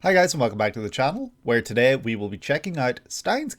Hi guys and welcome back to the channel, where today we will be checking out Steins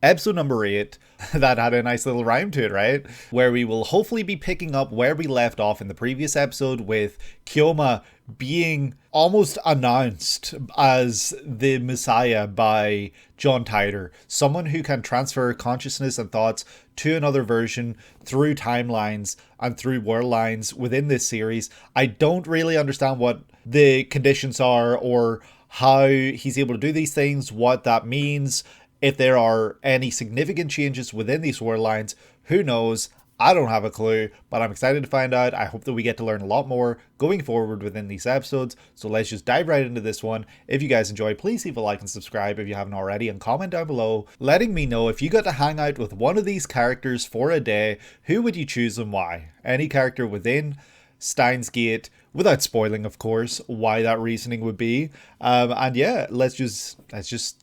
episode number 8. That had a nice little rhyme to it, right? Where we will hopefully be picking up where we left off in the previous episode, with Kyoma being almost announced as the Messiah by John Titor, someone who can transfer consciousness and thoughts to another version through timelines and through world lines within this series. I don't really understand what the conditions are or how he's able to do these things, what that means, if there are any significant changes within these world lines. Who knows? I don't have a clue, but I'm excited to find out. I hope that we get to learn a lot more going forward within these episodes. So let's just dive right into this one. If you guys enjoy, please leave a like and subscribe if you haven't already, and comment down below letting me know if you got to hang out with one of these characters for a day, who would you choose and why? Any character within Steins Gate, without spoiling, of course, why that reasoning would be. And yeah, let's just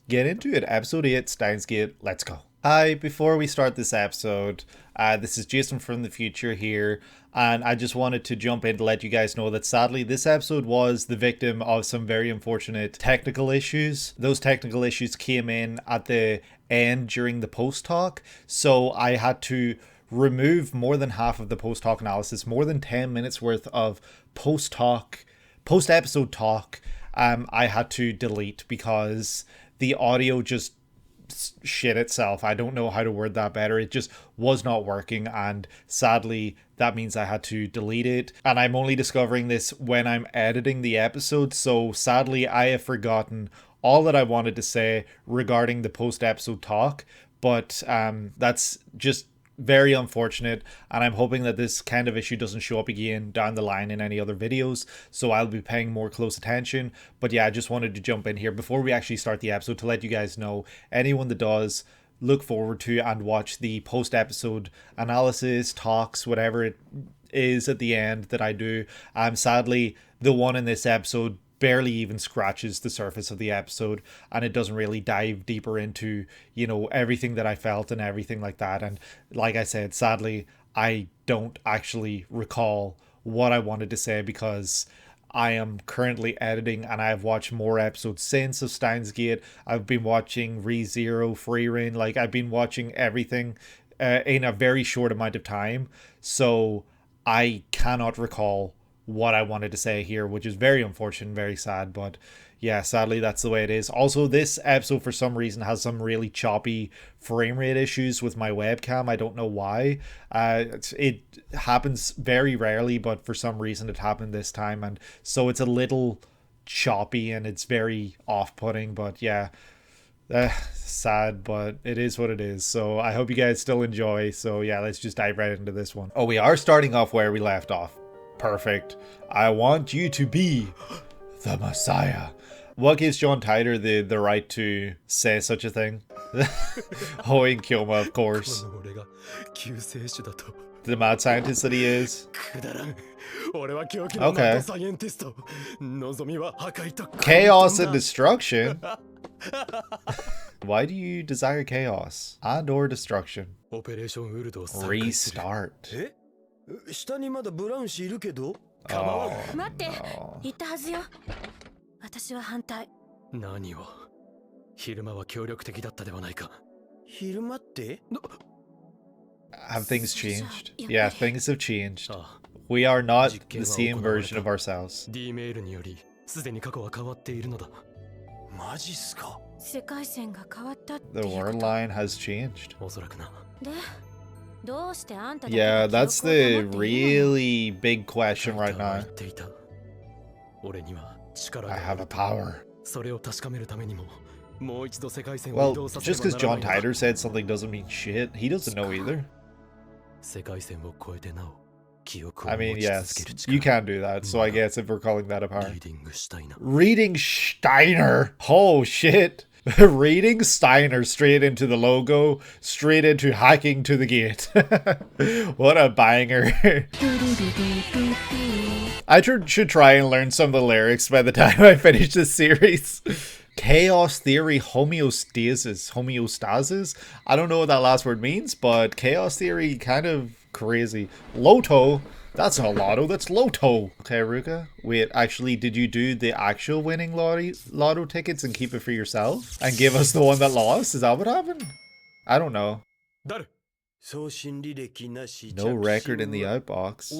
get into it. Episode 8, Steins Gate. Let's go. Hi, before we start this episode, this is Jason from the future here, and I just wanted to jump in to let you guys know that sadly this episode was the victim of some very unfortunate technical issues. Those technical issues came in at the end during the post talk, so I had to remove more than half of the post talk analysis, more than 10 minutes worth of post episode talk. I had to delete because the audio just shit itself. I don't know how to word that better. It just was not working, and sadly that means I had to delete it, and I'm only discovering this when I'm editing the episode. So sadly I have forgotten all that I wanted to say regarding the post episode talk, but that's just very unfortunate, and I'm hoping that this kind of issue doesn't show up again down the line in any other videos, so I'll be paying more close attention. But yeah, I just wanted to jump in here before we actually start the episode to let you guys know, anyone that does look forward to and watch the post episode analysis, talks, whatever it is at the end that I do, sadly the one in this episode barely even scratches the surface of the episode, and it doesn't really dive deeper into, you know, everything that I felt and everything like that. And like I said, sadly I don't actually recall what I wanted to say, because I am currently editing and I've watched more episodes since of Steins Gate. I've been watching ReZero, Free Reign, like I've been watching everything in a very short amount of time, so I cannot recall what I wanted to say here, which is very unfortunate, very sad. But yeah, sadly that's the way it is. Also, this episode for some reason has some really choppy frame rate issues with my webcam. I don't know why. It happens very rarely, but for some reason it happened this time, and so it's a little choppy and it's very off-putting. But yeah, sad, but it is what it is. So I hope you guys still enjoy. So yeah, let's just dive right into this one. Oh, we are starting off where we left off. Perfect. I want you to be the Messiah. What gives John Titor the right to say such a thing? Hoing Kyoma, of course. The mad scientist that he is. Okay. Chaos and destruction? Why do you desire chaos and or destruction? Restart. Oh, no. 待って、言ったはずよ。私は反対。何を？昼間は協力的だったではないか。昼間って？ Have things changed? Yeah, things have changed. We are not the same version of ourselves. D メールによりすでに過去は変わっているのだ。マジっすか？世界線が変わったって。 The world line has changed. おそらくな。で、Yeah, that's the really big question right now. I have a power. Well, just because John Titor said something doesn't mean shit. He doesn't know either. I mean, yes, you can do that, so I guess if we're calling that a power. Reading Steiner! Oh shit! Reading Steiner straight into the logo, straight into hacking to the gate. What a banger. I should try and learn some of the lyrics by the time I finish this series. Chaos theory homeostasis. I don't know what that last word means, but chaos theory kind of crazy. Loto. That's not lotto, that's lotto. Okay, Ruka. Wait, actually, did you do the actual winning lotto tickets and keep it for yourself? And give us the one that lost? Is that what happened? I don't know. No record in the outbox.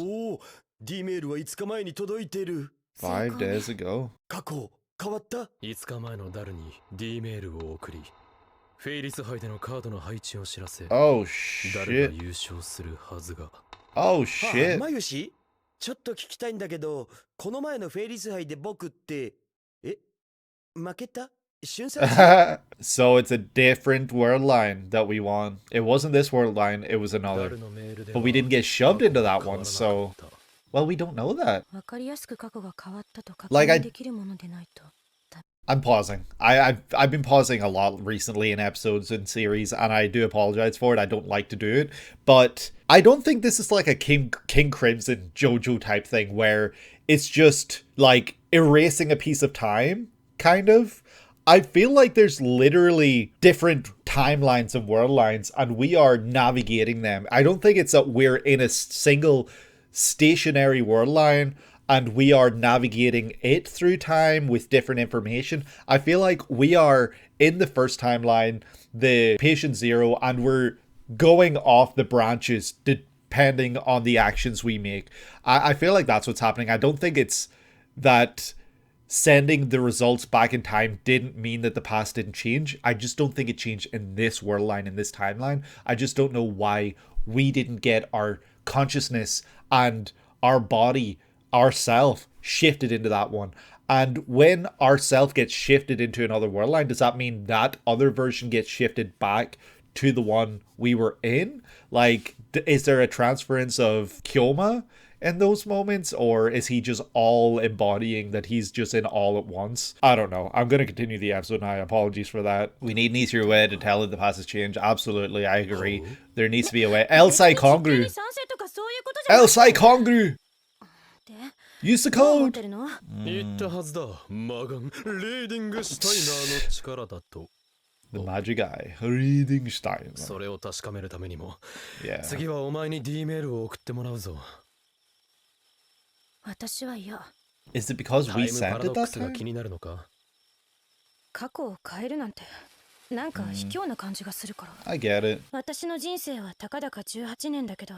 D メールは5日前に届いてる。 5 days ago. 過去変わった？ 5日前のダルに D メールを送り、フェイリス杯でのカードの配置を知らせ、 Oh ダル shit. が優勝するはずが。 Oh shit. マユシ、ちょっと聞きたいんだけど、この前のフェイリス杯で僕って負けた？ So it's a different world line that we won. It wasn't this world line, it was another. But we didn't get shoved into that one, so... Well, we don't know that. Like, I'm pausing. I've been pausing a lot recently in episodes and series, and I do apologize for it. I don't like to do it. But I don't think this is like a King Crimson JoJo type thing where it's just like erasing a piece of time, kind of. I feel like there's literally different timelines and world lines, and we are navigating them. I don't think it's that we're in a single stationary world line and we are navigating it through time with different information. I feel like we are in the first timeline, the patient 0, and we're going off the branches depending on the actions we make. I feel like that's what's happening. I don't think it's that sending the results back in time didn't mean that the past didn't change. I just don't think it changed in this world line, in this timeline. I just don't know why we didn't get our consciousness and our body, ourself, shifted into that one. And when ourself gets shifted into another world line, does that mean that other version gets shifted back to the one we were in? Like, is there a transference of Kyoma in those moments, or is he just all embodying that he's just in all at once? I don't know. I'm going to continue the episode now. Apologies for that. We need an easier way to tell that the past has changed. Absolutely, I agree. There needs to be a way. Elsai Kongru! Elsai Kongru! Use the code! 言ったはずだ。マガン、レーディングスタイナーの力だと。 The magic eye, reading Steiner. それを確かめるためにも、 Yeah. 次はお前に D メールを送ってもらうぞ。 私は嫌。 Is it because タ we イムパ sent ラ it ドック that スが time? 気になるのか？ 過去を変えるなんてなんか卑怯な感じがするから。 I get it. 私の人生はたかだか18年だけど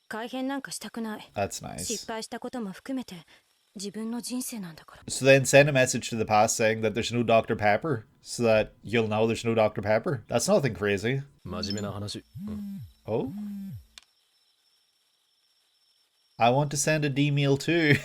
改変なんかしたくない。 That's nice. 失敗したことも含めて自分の人生なんだから。 So then send a message to the past saying that there's no Dr. Pepper, so that you'll know there's no Dr. Pepper. That's nothing crazy. 真面目な話。 Oh? I want to send a D meal too.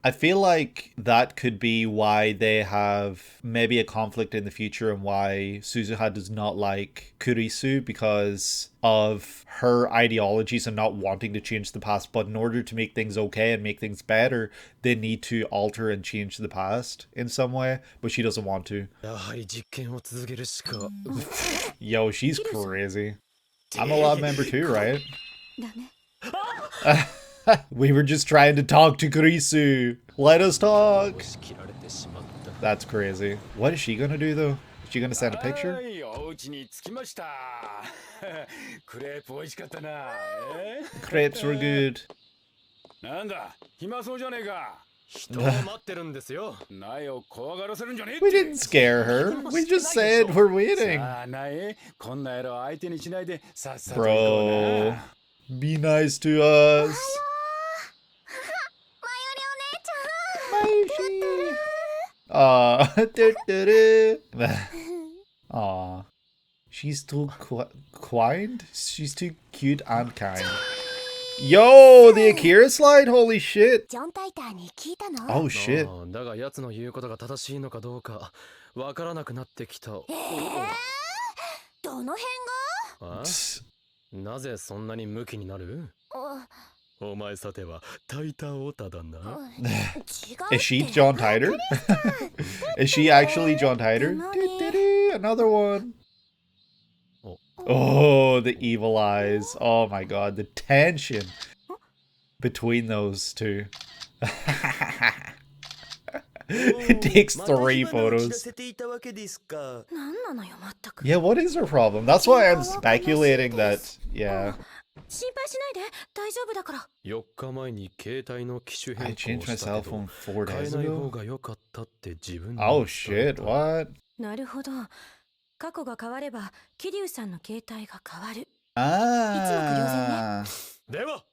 I feel like that could be why they have maybe a conflict in the future and why Suzuha does not like Kurisu, because of her ideologies and not wanting to change the past. But in order to make things okay and make things better, they need to alter and change the past in some way, but she doesn't want to. やはり実験を続けるしか。 Yo, she's crazy. I'm a lab member too, right? だね。 We were just trying to talk to Kurisu. Let us talk. That's crazy. What is she gonna do though? Is she gonna send a picture? お家に着きました。クレープ美味しかったな。Crepes were good. なんだ、暇そうじゃねえか。人を待ってるんですよ。苗を怖がらせるんじゃねえ。 We didn't scare her. We just said we're waiting. さあ、苗、こんな野郎相手にしないでさっさと行こう Bro, な。 be nice to us. まゆりお姉ちゃん。 Aw. She's too kind. She's too cute and kind. Yo, the Akira slide. Holy shit. ジョンタイターに聞いたの？ Oh shit. だが奴の言うことが正しいのかどうかわからなくなってきた。どの辺が？あ？なぜそんなにムキになる？お前さてはタイタオタだな。 Is she John Titor? Is she actually John Titor? Another one. Oh, the evil eyes. Oh my god, the tension between those two. It takes 3 photos. なんなのよまったく。 Yeah, what is her problem? That's why I'm speculating that, yeah. 心配しないで、大丈夫だから。4日前に携帯の機種 I 変 changed 更 my した cell けど phone 4変え days ない方 ago. が良かったって自分に Oh 伝え shit, た。 what? なるほど。過去が変われば、桐生さんの携帯が変わる。 Ah. では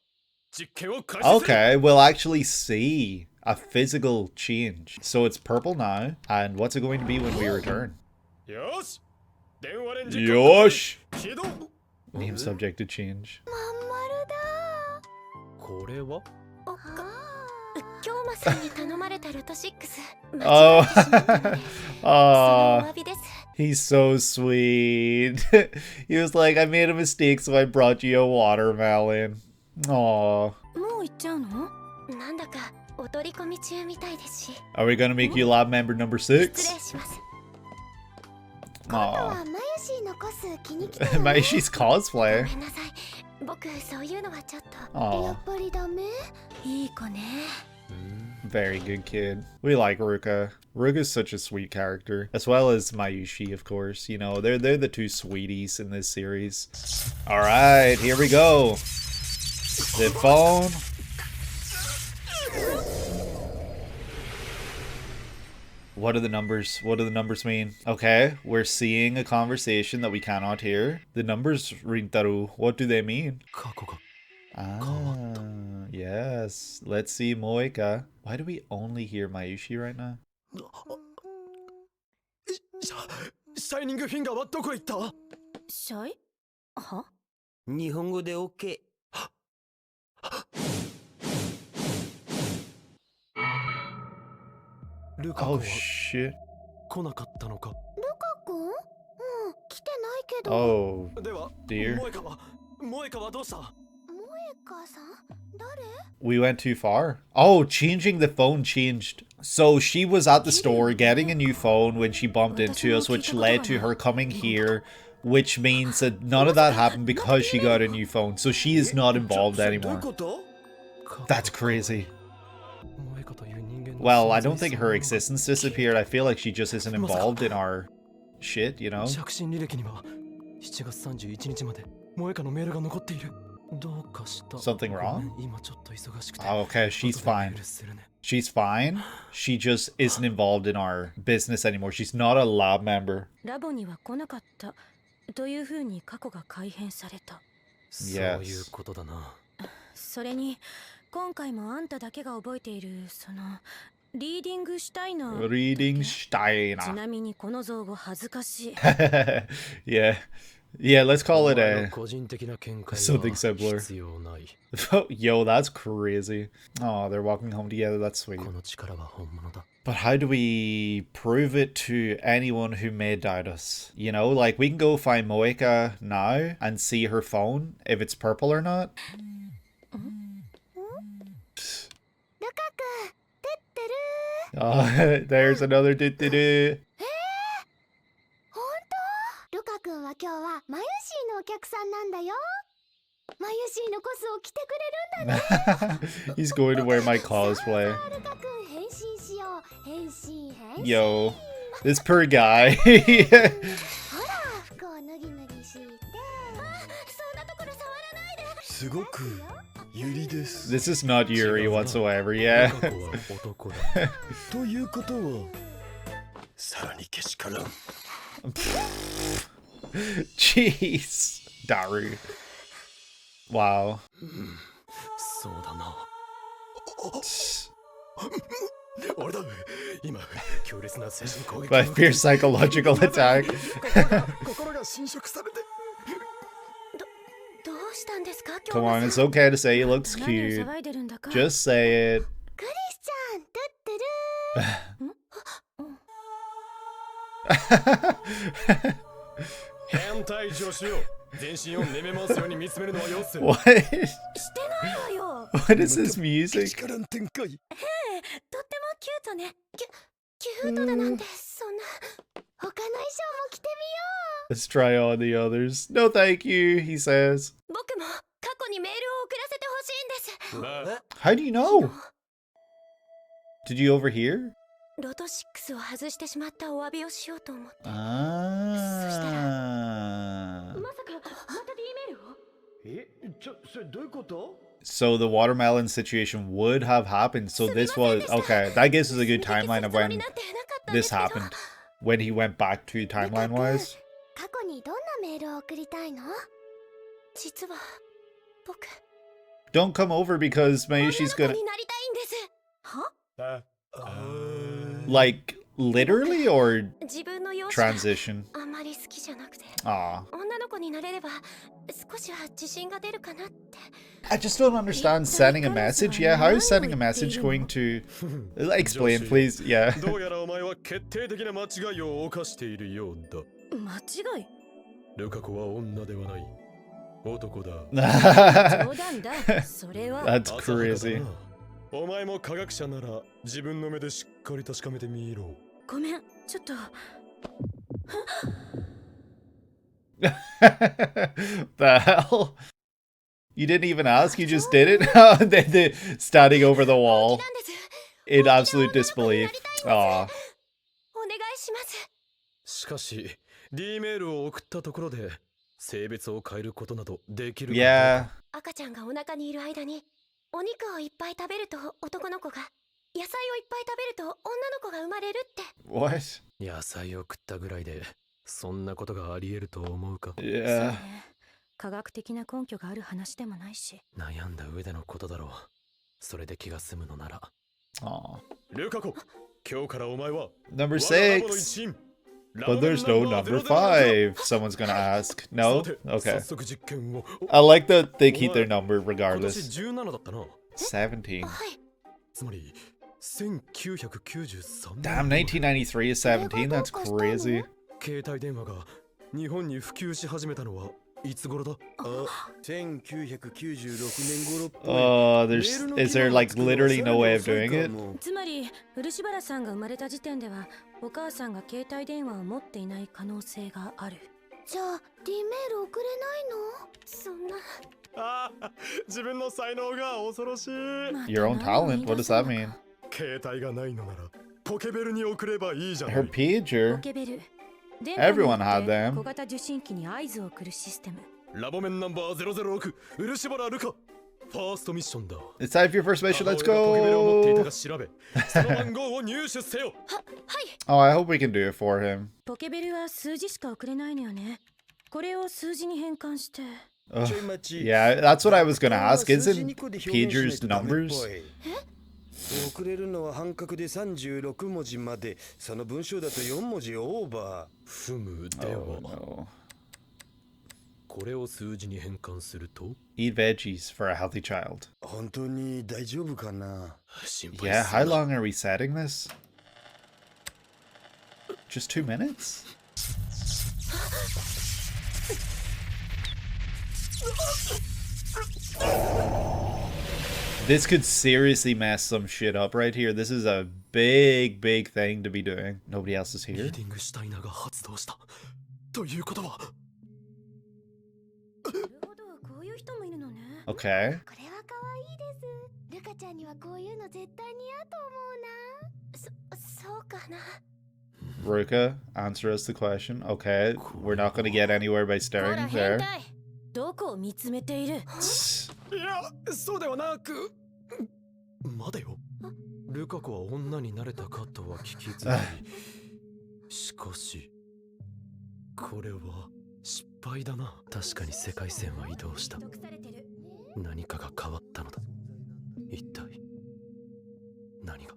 実験を開始する。 Okay, we'll actually see a physical change. So it's purple now, and what's it going to be when we return? よし電話レンジ Yosh! 起動。 Name subject to change. まん丸だ。これは京馬さんに頼まれたルト6。Oh. 間違えてしまったので、そのお Aw. 詫びです。 He's so sweet. He was like, I made a mistake, so I brought you a watermelon. Aw. もう行っちゃうの？なんだかお取り込み中みたいですし。 Are we gonna make you lab member number 失礼 6? します。 Aw. マユシーのコス気に来たわ。 Maishi's ご cosplay. めんなさい。僕そういうのはちょっと。 Aw. やっぱりダメ？いい子ね。 Very good kid. We like Ruka. Ruka's such a sweet character, as well as Mayushi, of course. You know, they're the two sweeties in this series. All right, here we go. The phone. What are the numbers? What do the numbers mean? Okay, we're seeing a conversation that we cannot hear. The numbers, Rintaru, what do they mean? 過去が Ah, yes. Let's see Moeka. Why do we only hear Mayushi right now? シャイニングフィンガーはどこ行った？シャイ？は？日本語で OK。ルカ Oh 君は shit. 来なかったのか？ルカ君？うん、来てないけど。 Oh では dear. モエカはどうした？モエカさん？誰？ We went too far. Oh, changing the phone changed. So she was at the store getting a new phone when she bumped into us, which led to her coming here, which means that none of that happened because she got a new phone. So she is not involved どういう anymore. こと？ That's crazy. モエカという人間の Well, I 存 don't 在 think そ her のものが existence disappeared. I feel like she just isn't involved in our shit, you know? 着信履歴には7月31日までモエカのメールが残っている。どうかした？ Something wrong? ごめん今ちょっと忙しくて。 Oh, okay, she's 後でメ fine. ールするね。 She's fine. She just isn't involved in our business anymore. She's not a lab member. ラボには来なかったというふうに過去が改変された。そういうことだな。それに今回もあんただけが覚えているそのリーディングシュタイナー。 Reading ち Steiner. なみにこの造語恥ずかしい。 Yeah. Yeah, let's call it お前の a... 個人的な見解は something similar. 必要ない。 Yo, that's crazy. Oh, they're walking home together. That's sweet. この力は本物だ。 But how do we prove it to anyone who may doubt us? You know, like we can go find Moeka now and see her phone if it's purple or not. ルカ君、てってる。 Oh, there's another do-do-do. 本当？ルカ君は今日はマユシーのお客さんなんだよ。マユシーのコスを着てくれるんだね。 He's going to wear my cosplay. さあルカ君変身しよう。変身変身。 Yo, this poor guy. ほら、服を脱ぎ脱ぎして。あ、そんなところ触らないで。すごくユリです。 This is not Yuri whatsoever, yeah. ルカ子は男だ。ということはさらにけしからん。 Jeez. Daru. Wow. そうだな。俺だ。今強烈な精神攻撃。 By fierce psychological attack. 心が侵食されて。どうしたんですか？ Come on, it's okay to say he looks 何を cute. 騒いでるんだか。 Just say it. クリスちゃん、てってる。変態女子よ。全身をねめ回すように見つめるのはよせ。 What? してないわよ。 What is this け music? しからん展開。とってもキュートね。キュートだなんて、そんな。他の衣装も着て Let's try on the others. No, thank you, he says. みよう。僕も過去にメールを送らせてほしいんです。How do you know? Did you overhear? ロト6を外してしまったお詫びをしようと思って。 Ah. まさかまた D メールを？それどういうこと？ So the watermelon situation would have happened. So this was okay. That gives us a good timeline of when this happened. When he went back to timeline wise. 過去にどんなメールを送りたいの？実は僕 Don't come over because 女の Mayushi's 子 gonna になりたいんです。は？ like literally or 自分の容姿が transition. あまり好きじゃなくて、 Ah, 女の子になれれば少しは自信が出るかなって。 I just don't understand sending a message. Yeah, how is sending a message going to explain, please? Yeah. どうやらお前は決定的な間違いを犯しているようだ。間違い？ルカ子は女ではない。男だ。冗談だ。それは。 That's crazy. お前も科学者なら自分の目でしっかり確かめてみろ。ごめん、ちょっと。 The hell? You didn't even ask, you just did it? They standing over the 本 wall 気なんです。 in 本気で absolute 女の子になりたいん disbelief. です。 Aw. お願いします。しかし D メールを送ったところで性別を変えることなどできるかどう Yeah. か。赤ちゃんがお腹にいる間にお肉をいっぱい食べると男の子が、野菜をいっぱい食べると女の子が生まれるって。 What? 野菜を食ったぐらいでそんなことがあり得ると思うか。そう Yeah. ね。科学的な根拠がある話でもないし。悩んだ上でのことだろう。それで気が済むのなら。 Aw. ルカ子、今日からお前は Number 我がラボの 6. 一員。 But there's no number 5. Someone's gonna ask. No? さて、 Okay. 早速実験を。 I like that they keep their number 今年 regardless. 17だったな。 17. はい。つまり1993 Damn, 1993 is 17? That's crazy. 携帯電話が日本に普及し始めたのはいつ頃だ？あ、1996年頃っぽい。 There's is there like literally no way of doing it? つまり、漆原さんが生まれた時点では、お母さんが携帯電話を持っていない可能性がある。じゃあ D メール送れないの？そんな。ああ、自分の才能が恐ろしい。 Your own talent? What does that mean? 携帯がないのならポケベルに送ればいいじゃな Her い。ポ pager? ケベル。 Everyone had them. 小型受信機に合図を送るシステム。ラボメンナンバー006、漆原ルカ。ファーストミッションだ。 It's time for your first mission. Let's 母親がポケベルを持っていた go. か調べ、その番号を入手せよ。 Oh, I hope we can do it for him. ポケベルは数字しか送れないのよね。これを数字に変換して。 Ugh. ちょい待ち。 Yeah, that's what I was gonna ask. 数字 Isn't 2個で表現しない pagers とダメっぽ numbers? い。送れるのは半角で36文字まで。その文章だと4文字オーバふむで Oh は、 no. これを数字に変換すると Eat veggies for a healthy child. ー。本当に大丈夫かな？心配 Yeah, す how るな。 long are we setting this? Just 2 minutes? This could seriously mess some shit up right here. This is a big, big thing to be doing. Nobody else is リ here. ーディングシュタイナーが発動した。ということは、なるほど、こういう人もいるのね。 Okay. これは可愛いです。ルカちゃんにはこういうの絶対似合うと思うな。そうかな。 Ruka, answer us the question. Okay, we're not going to get anywhere by ほ staring ら、 there. 変態。どこを見つめている？いや、そうではなく。待てよ。ルカ子は女になれたかとは聞きづらい。しかし、これは失敗だな。確かに世界線は移動した。毒されてる。何かが変わったのだ。一体何が？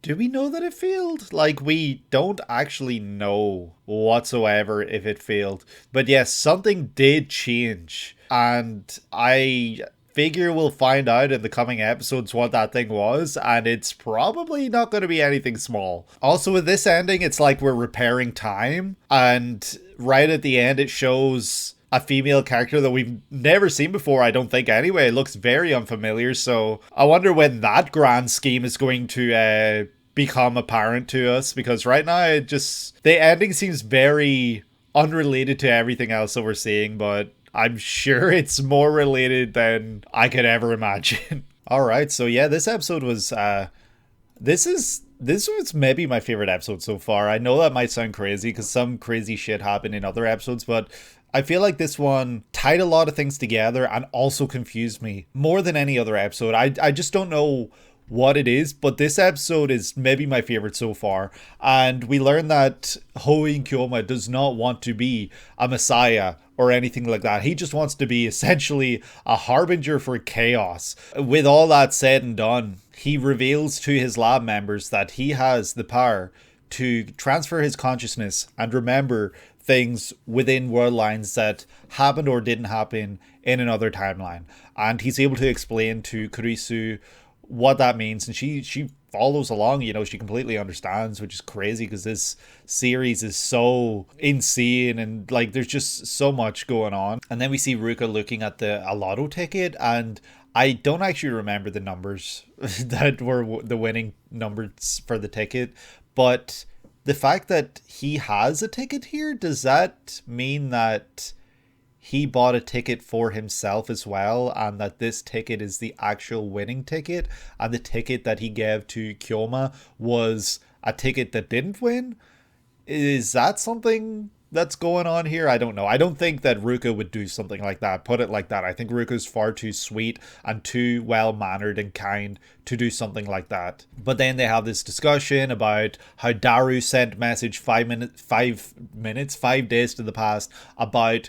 Do we know that it failed? Like, we don't actually know whatsoever if it failed. But yes, something did change. And I figure we'll find out in the coming episodes what that thing was. And it's probably not going to be anything small. Also, with this ending, it's like we're repairing time. And right at the end, it shows a female character that we've never seen before, I don't think anyway. It looks very unfamiliar, so I wonder when that grand scheme is going to become apparent to us, because right now it just, the ending seems very unrelated to everything else that we're seeing, but I'm sure it's more related than I could ever imagine. Alright, so yeah, this episode was this was maybe my favorite episode so far. I know that might sound crazy because some crazy shit happened in other episodes, but I feel like this one tied a lot of things together and also confused me more than any other episode. I just don't know what it is, but this episode is maybe my favorite so far. And we learn that Hoin Kyoma does not want to be a messiah or anything like that. He just wants to be essentially a harbinger for chaos. With all that said and done, he reveals to his lab members that he has the power to transfer his consciousness and remember things within world lines that happened or didn't happen in another timeline. And he's able to explain to Kurisu what that means, and she follows along. You know, she completely understands, which is crazy because this series is so insane and like there's just so much going on. And then we see Ruka looking at the lotto ticket, and I don't actually remember the numbers that were the winning numbers for the ticket, but the fact that he has a ticket here, does that mean that he bought a ticket for himself as well, and that this ticket is the actual winning ticket, and the ticket that he gave to Kyoma was a ticket that didn't win? Is that something that's going on here? I don't know. I don't think that Ruka would do something like that, put it like that. I think Ruka's far too sweet and too well-mannered and kind to do something like that. But then they have this discussion about how Daru sent message 5 days to the past about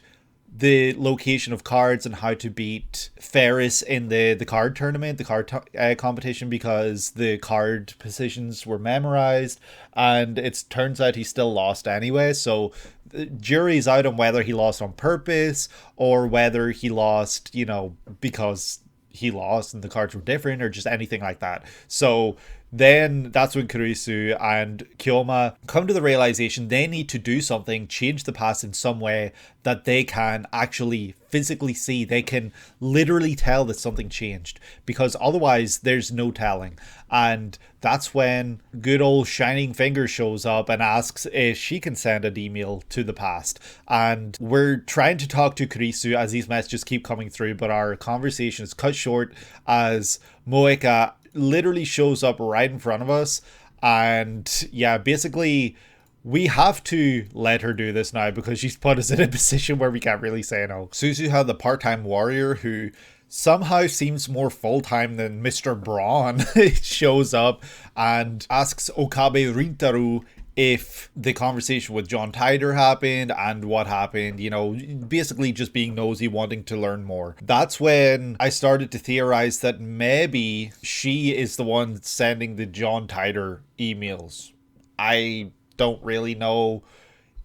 the location of cards and how to beat Ferris in the card tournament, the card competition, because the card positions were memorized, and it turns out he still lost anyway. So the jury's out on whether he lost on purpose or whether he lost, you know, because he lost and the cards were different or just anything like that. So then that's when Kurisu and Kyoma come to the realization they need to do something, change the past in some way that they can actually physically see. They can literally tell that something changed, because otherwise there's no telling. And that's when good old Shining Finger shows up and asks if she can send an email to the past. And we're trying to talk to Kurisu as these messages keep coming through, but our conversation is cut short as Moeka literally shows up right in front of us. And yeah, basically we have to let her do this now because she's put us in a position where we can't really say no. Suzuha, the part-time warrior who somehow seems more full-time than Mr. Braun, shows up and asks Okabe Rintaru if the conversation with John Tider happened and what happened, you know, basically just being nosy, wanting to learn more. That's when I started to theorize that maybe she is the one sending the John Tider emails. I don't really know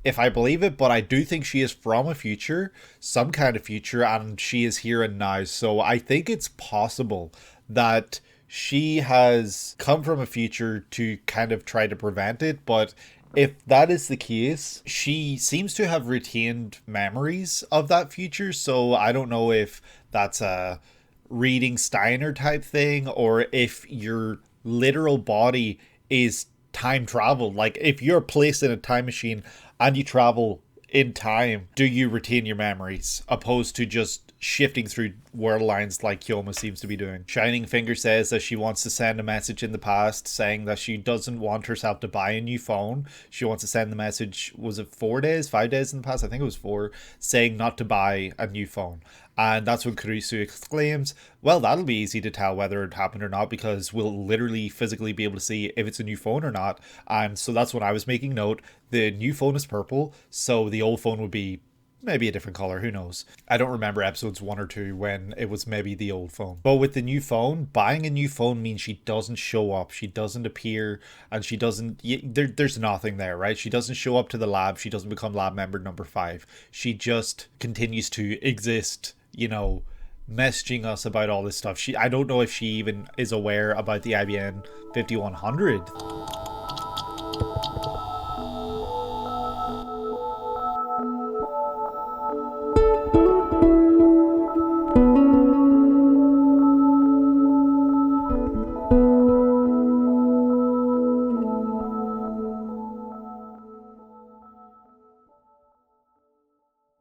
if I believe it, but I do think she is from a future, some kind of future, and she is here and now. So I think it's possible that she has come from a future to kind of try to prevent it. But if that is the case, she seems to have retained memories of that future. So I don't know if that's a reading Steiner type thing, or if your literal body is time travel. Like if you're placed in a time machine and you travel in time, do you retain your memories opposed to just shifting through world lines like Kyoma seems to be doing? Shining Finger says that she wants to send a message in the past saying that she doesn't want herself to buy a new phone. She wants to send the message, was it 5 days in the past? I think it was 4, saying not to buy a new phone. And that's when Kurisu exclaims, well, that'll be easy to tell whether it happened or not, because we'll literally physically be able to see if it's a new phone or not. And so that's when I was making note. The new phone is purple, so the old phone would be maybe a different color, who knows. I don't remember episodes 1 or 2 when it was maybe the old phone. But with the new phone, buying a new phone means she doesn't show up, she doesn't appear, and she doesn't, there's nothing there, right? She doesn't show up to the lab, she doesn't become lab member number 5. She just continues to exist, you know, messaging us about all this stuff. I don't know if she even is aware about the IBN 5100.